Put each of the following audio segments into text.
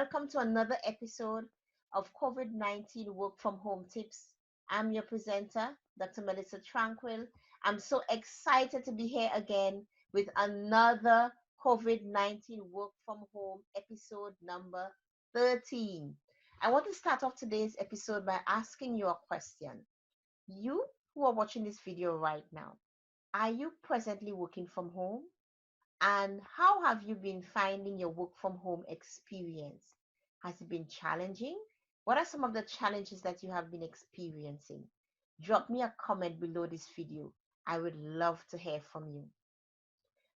welcome to another episode of COVID-19 Work from Home Tips. I'm your presenter, Dr. Melissa Tranquille. I'm so excited to be here again with another COVID-19 Work from Home episode number 13. I want to start off today's episode by asking you a question. You who are watching this video right now, are you presently working from home? And how have you been finding your work from home experience? Has it been challenging? What are some of the challenges that you have been experiencing? Drop me a comment below this video. I would love to hear from you.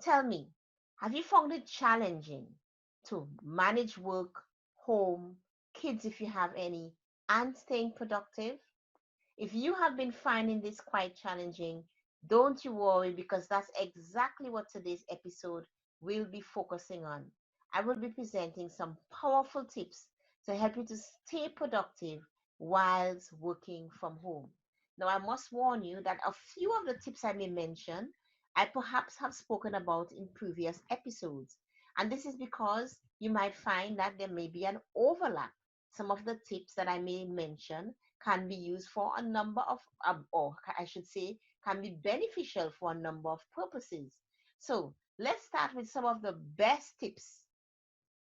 Tell me, have you found it challenging to manage work, home, kids if you have any, and staying productive? If you have been finding this quite challenging, don't you worry, because that's exactly what today's episode will be focusing on. I will be presenting some powerful tips to help you to stay productive whilst working from home. Now, I must warn you that a few of the tips I may mention, I perhaps have spoken about in previous episodes. And this is because you might find that there may be an overlap. Some of the tips that I may mention can be used for a number of, or I should say, can be beneficial for a number of purposes. So let's start with some of the best tips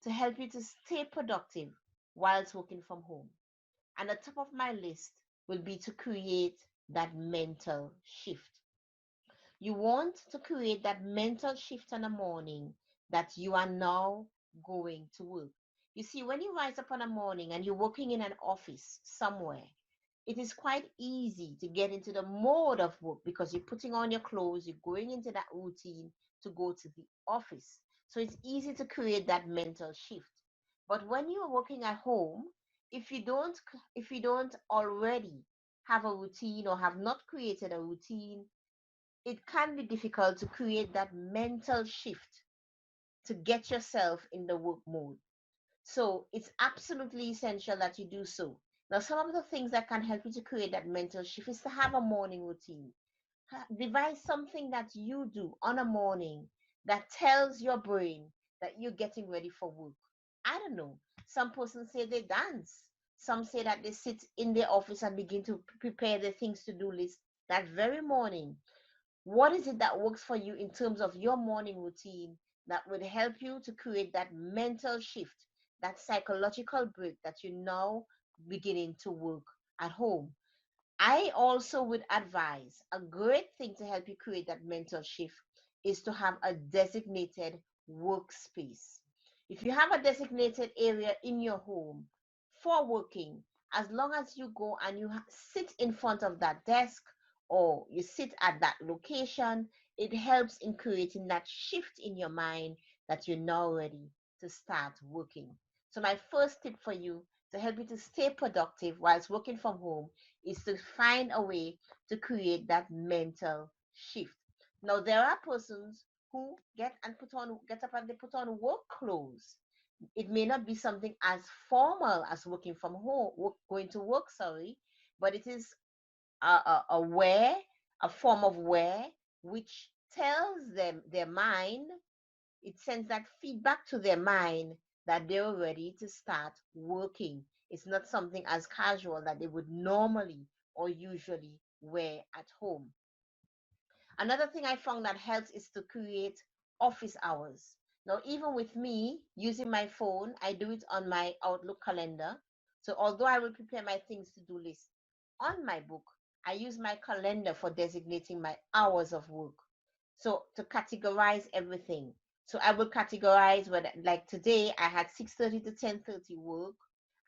to help you to stay productive whilst working from home. And the top of my list will be to create that mental shift. You want to create that mental shift in the morning that you are now going to work. You see, when you rise up in the morning and you're working in an office somewhere, it is quite easy to get into the mode of work because you're putting on your clothes, you're going into that routine to go to the office. So it's easy to create that mental shift. But when you are working at home, if you don't if you don't already have a routine or have not created a routine, it can be difficult to create that mental shift to get yourself in the work mode. So it's absolutely essential that you do so. Now, some of the things that can help you to create that mental shift is to have a morning routine. Devise something that you do on a morning that tells your brain that you're getting ready for work. I don't know. Some persons say they dance. Some say that they sit in their office and begin to prepare their things to do list that very morning. What is it that works for you in terms of your morning routine that would help you to create that mental shift, that psychological break that you're now beginning to work at home? I also would advise a great thing to help you create that mental shift is to have a designated workspace. If you have a designated area in your home for working, as long as you go and you sit in front of that desk or you sit at that location, it helps in creating that shift in your mind that you're now ready to start working. So, my first tip for you to help you to stay productive whilst working from home is to find a way to create that mental shift. Now, there are persons who get up and they put on work clothes. It may not be something as formal as working from home, going to work, sorry, but it is a wear, a form of wear, which tells them their mind, it sends that feedback to their mind that they're ready to start working. It's not something as casual that they would normally or usually wear at home. Another thing I found that helps is to create office hours. Now, even with me using my phone, I do it on my Outlook calendar. So, although I will prepare my things to do list on my book, I use my calendar for designating my hours of work. So, to categorize everything. So, I will categorize whether, like today, I had 6:30 to 10:30 work,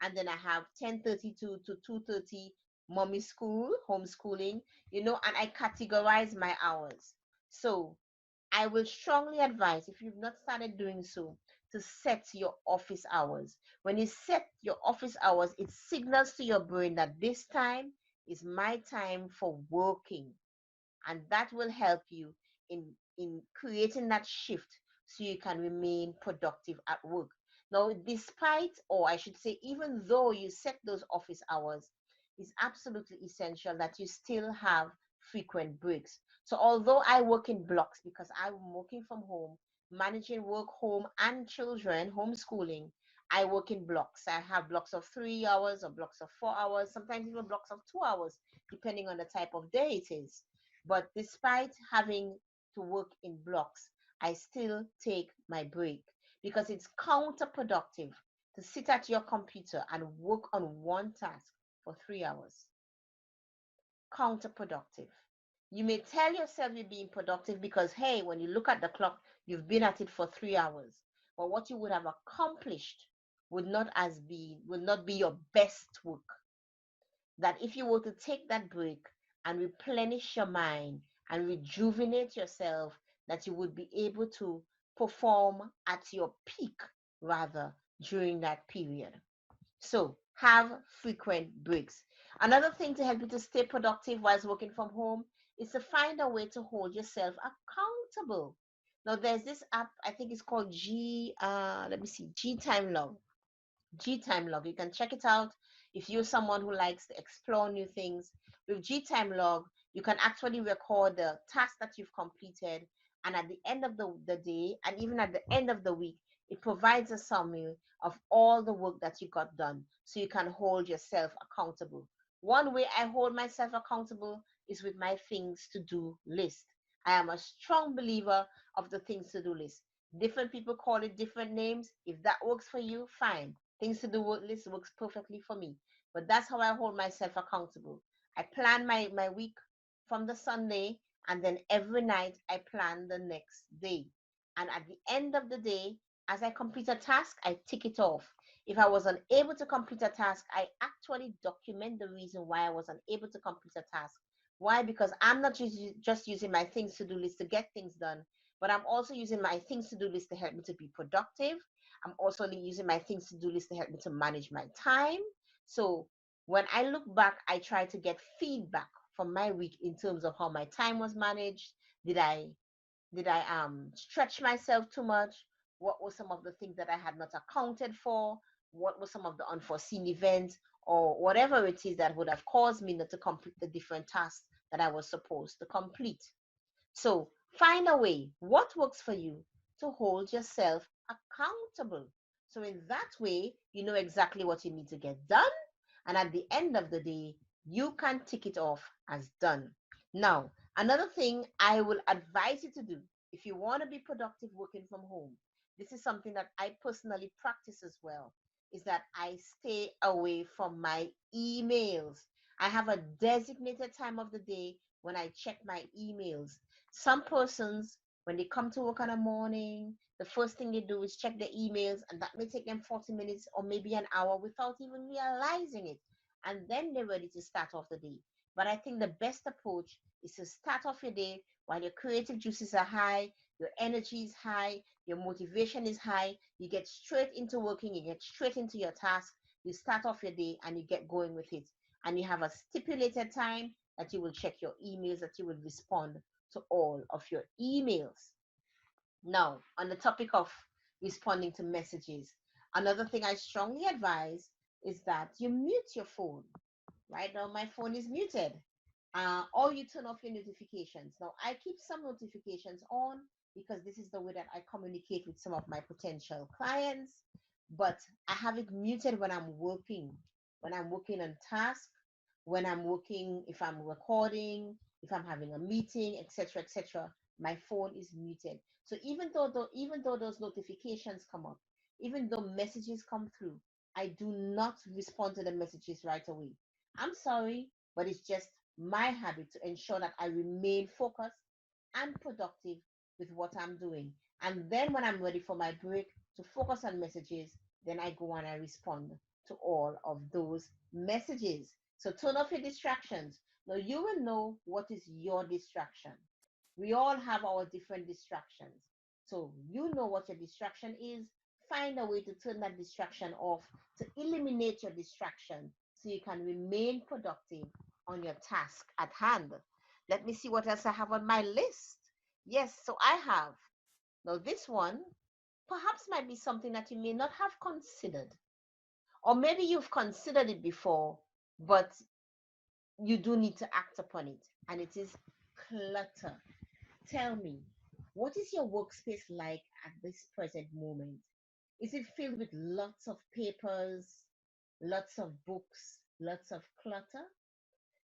and then I have 10:30 to 2:30 mommy school, homeschooling, and I categorize my hours. So I will strongly advise, if you've not started doing so, to set your office hours. When you set your office hours, it signals to your brain that this time is my time for working. And that will help you in creating that shift so you can remain productive at work. Now, despite, or I should say, even though you set those office hours, it's absolutely essential that you still have frequent breaks. So, although I work in blocks because I'm working from home, managing work, home, and children, homeschooling, I work in blocks. I have blocks of 3 hours or blocks of 4 hours, sometimes even blocks of 2 hours, depending on the type of day it is. But despite having to work in blocks, I still take my break because it's counterproductive to sit at your computer and work on one task for 3 hours. Counterproductive. You may tell yourself you're being productive because, hey, when you look at the clock, you've been at it for 3 hours. But what you would have accomplished would not be your best work. That if you were to take that break and replenish your mind and rejuvenate yourself, that you would be able to perform at your peak rather during that period. So have frequent breaks. Another thing to help you to stay productive whilst working from home is to find a way to hold yourself accountable. Now there's this app, I think it's called let me see, G Time Log. G Time Log. You can check it out if you're someone who likes to explore new things. With G Time Log, you can actually record the task that you've completed, and at the end of the day, and even at the end of the week, it provides a summary of all the work that you got done so you can hold yourself accountable. One way I hold myself accountable is with my things to do list. I am a strong believer of the things to do list. Different people call it different names. If that works for you, fine. Things to do list works perfectly for me. But that's how I hold myself accountable. I plan my week from the Sunday, and then every night I plan the next day. And at the end of the day, as I complete a task, I tick it off. If I was unable to complete a task, I actually document the reason why I was unable to complete a task. Why? Because I'm not just using my things to do list to get things done, but I'm also using my things to do list to help me to be productive. I'm also using my things to do list to help me to manage my time. So when I look back, I try to get feedback from my week in terms of how my time was managed. Did I stretch myself too much? What were some of the things that I had not accounted for? What were some of the unforeseen events or whatever it is that would have caused me not to complete the different tasks that I was supposed to complete? So find a way, what works for you, to hold yourself accountable. So in that way, you know exactly what you need to get done. And at the end of the day, you can tick it off as done. Now, another thing I will advise you to do if you want to be productive working from home, this is something that I personally practice as well, is that I stay away from my emails. I have a designated time of the day when I check my emails. Some persons, when they come to work in the morning, the first thing they do is check their emails, and that may take them 40 minutes or maybe an hour without even realizing it. And then they're ready to start off the day. But I think the best approach is to start off your day while your creative juices are high, your energy is high, your motivation is high. You get straight into working, you get straight into your task, you start off your day and you get going with it. And you have a stipulated time that you will check your emails, that you will respond to all of your emails. Now, on the topic of responding to messages, another thing I strongly advise is that you mute your phone. Right now, my phone is muted. Or you turn off your notifications. Now, I keep some notifications on because this is the way that I communicate with some of my potential clients, but I have it muted when I'm working on task, when I'm working, if I'm recording, if I'm having a meeting, etc., etc. My phone is muted. So even though those notifications come up, even though messages come through, I do not respond to the messages right away. I'm sorry, but it's just my habit to ensure that I remain focused and productive with what I'm doing. And then when I'm ready for my break to focus on messages, then I go and I respond to all of those messages. So turn off your distractions. Now you will know what is your distraction. We all have our different distractions. So you know what your distraction is. Find a way to turn that distraction off, to eliminate your distraction so you can remain productive on your task at hand. Let me see what else I have on my list. Yes, so I have. Now, this one perhaps might be something that you may not have considered, or maybe you've considered it before, but you do need to act upon it, and it is clutter. Tell me, what is your workspace like at this present moment? Is it filled with lots of papers, lots of books, lots of clutter?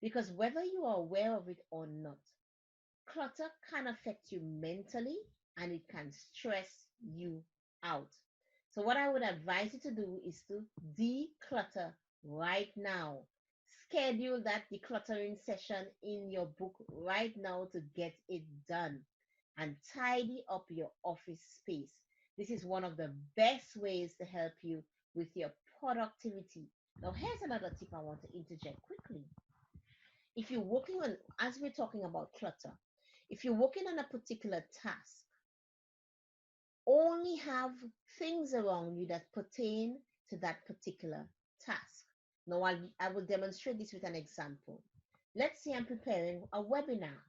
Because whether you are aware of it or not, clutter can affect you mentally and it can stress you out. So, what I would advise you to do is to declutter right now. Schedule that decluttering session in your book right now to get it done and tidy up your office space. This is one of the best ways to help you with your productivity. Now, here's another tip I want to interject quickly. If you're working on, as we're talking about clutter, if you're working on a particular task, only have things around you that pertain to that particular task. Now, I will demonstrate this with an example. Let's say I'm preparing a webinar.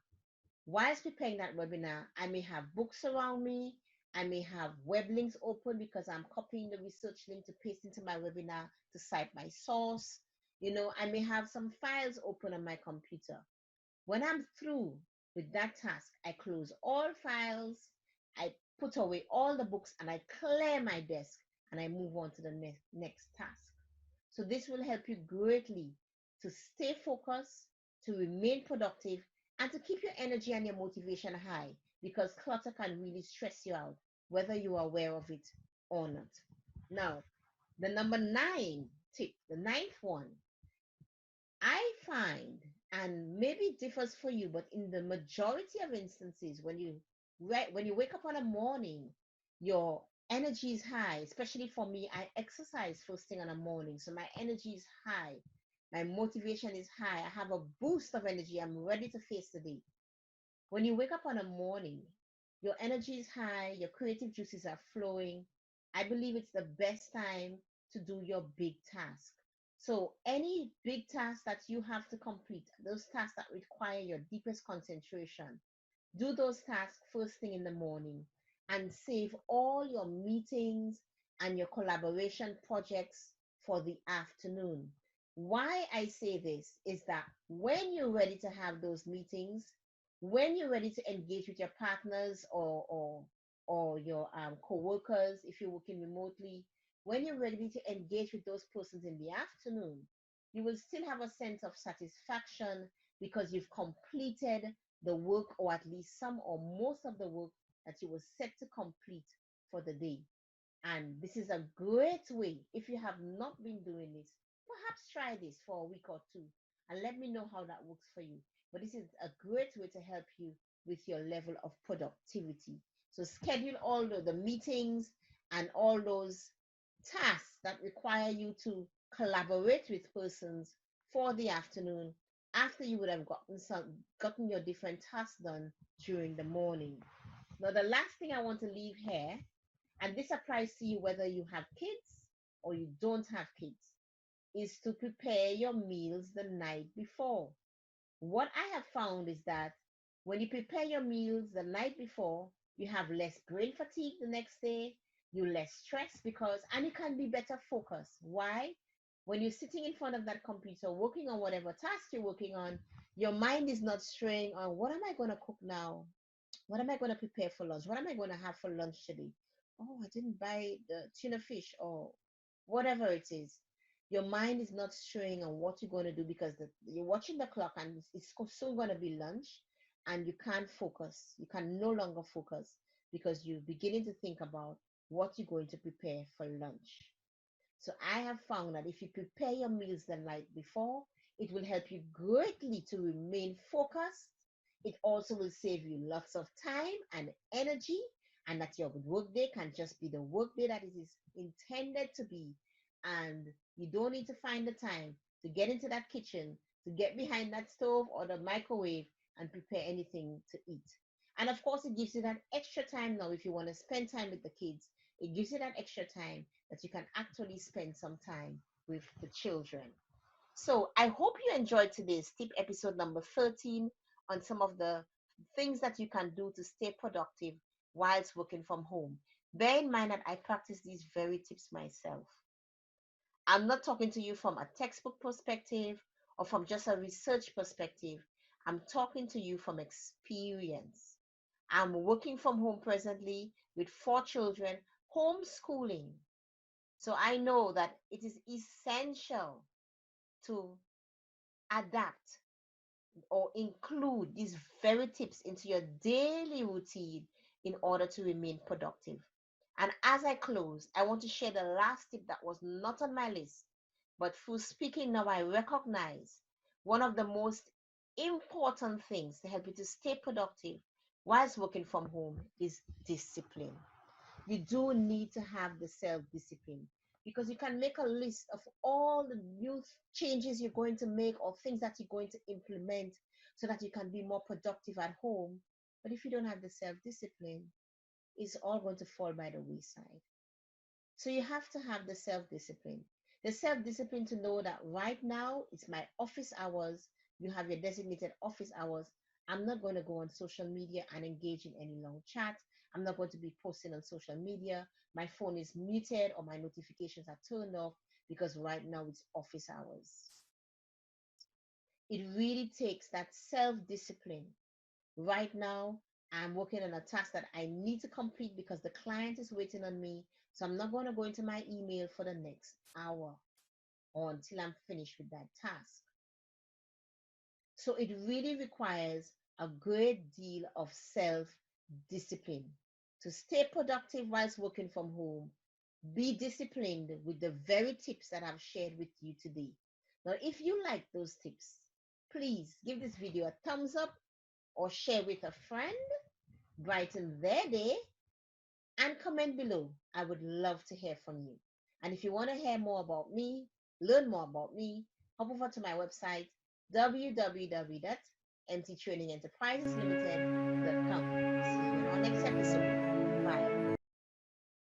Whilst preparing that webinar, I may have books around me. I may have web links open because I'm copying the research link to paste into my webinar to cite my source. I may have some files open on my computer. When I'm through with that task, I close all files, I put away all the books, and I clear my desk and I move on to the next task. So, this will help you greatly to stay focused, to remain productive, and to keep your energy and your motivation high because clutter can really stress you out, whether you are aware of it or not. Now, the number nine tip, the ninth one, I find, and maybe it differs for you, but in the majority of instances, when you wake up on a morning, your energy is high. Especially for me, I exercise first thing in the morning, so my energy is high. My motivation is high. I have a boost of energy. I'm ready to face the day. When you wake up on a morning, your energy is high, your creative juices are flowing. I believe it's the best time to do your big task. So, any big task that you have to complete, those tasks that require your deepest concentration, do those tasks first thing in the morning and save all your meetings and your collaboration projects for the afternoon. Why I say this is that when you're ready to have those meetings, when you're ready to engage with your partners or your co-workers if you're working remotely, when you're ready to engage with those persons in the afternoon, you will still have a sense of satisfaction because you've completed the work, or at least some or most of the work that you were set to complete for the day. And this is a great way. If you have not been doing this, perhaps try this for a week or two and let me know how that works for you. But this is a great way to help you with your level of productivity. So schedule all the meetings and all those tasks that require you to collaborate with persons for the afternoon after you would have gotten your different tasks done during the morning. Now, the last thing I want to leave here, and this applies to you whether you have kids or you don't have kids, is to prepare your meals the night before. What I have found is that when you prepare your meals the night before, you have less brain fatigue the next day, you less stress and you can be better focused. Why? When you're sitting in front of that computer working on whatever task you're working on, your mind is not straying on what am I going to cook now? What am I going to prepare for lunch? What am I going to have for lunch today? Oh, I didn't buy the tuna fish or whatever it is. Your mind is not straying on what you're going to do because you're watching the clock and it's soon going to be lunch and you can't focus. You can no longer focus because you're beginning to think about what you're going to prepare for lunch. So I have found that if you prepare your meals the night before, it will help you greatly to remain focused. It also will save you lots of time and energy, and that your workday can just be the workday that it is intended to be. And you don't need to find the time to get into that kitchen, to get behind that stove or the microwave and prepare anything to eat. And of course, it gives you that extra time now if you want to spend time with the kids. It gives you that extra time that you can actually spend some time with the children. So I hope you enjoyed today's tip episode number 13 on some of the things that you can do to stay productive whilst working from home. Bear in mind that I practice these very tips myself. I'm not talking to you from a textbook perspective or from just a research perspective. I'm talking to you from experience. I'm working from home presently with 4 children, homeschooling. So I know that it is essential to adapt or include these very tips into your daily routine in order to remain productive. And as I close, I want to share the last tip that was not on my list, but through speaking now, I recognize one of the most important things to help you to stay productive whilst working from home is discipline. You do need to have the self discipline, because you can make a list of all the new changes you're going to make or things that you're going to implement so that you can be more productive at home. But if you don't have the self discipline, it's all going to fall by the wayside. So you have to have the self discipline. The self discipline to know that right now it's my office hours. You have your designated office hours. I'm not going to go on social media and engage in any long chat. I'm not going to be posting on social media. My phone is muted or my notifications are turned off because right now it's office hours. It really takes that self discipline. Right now, I'm working on a task that I need to complete because the client is waiting on me. So I'm not going to go into my email for the next hour or until I'm finished with that task. So it really requires a great deal of self discipline to stay productive whilst working from home. Be disciplined with the very tips that I've shared with you today. Now, if you like those tips, please give this video a thumbs up or share with a friend, brighten their day, and comment below. I would love to hear from you. And if you want to hear more about me, learn more about me, hop over to my website www.mttrainingenterpriseslimited.com.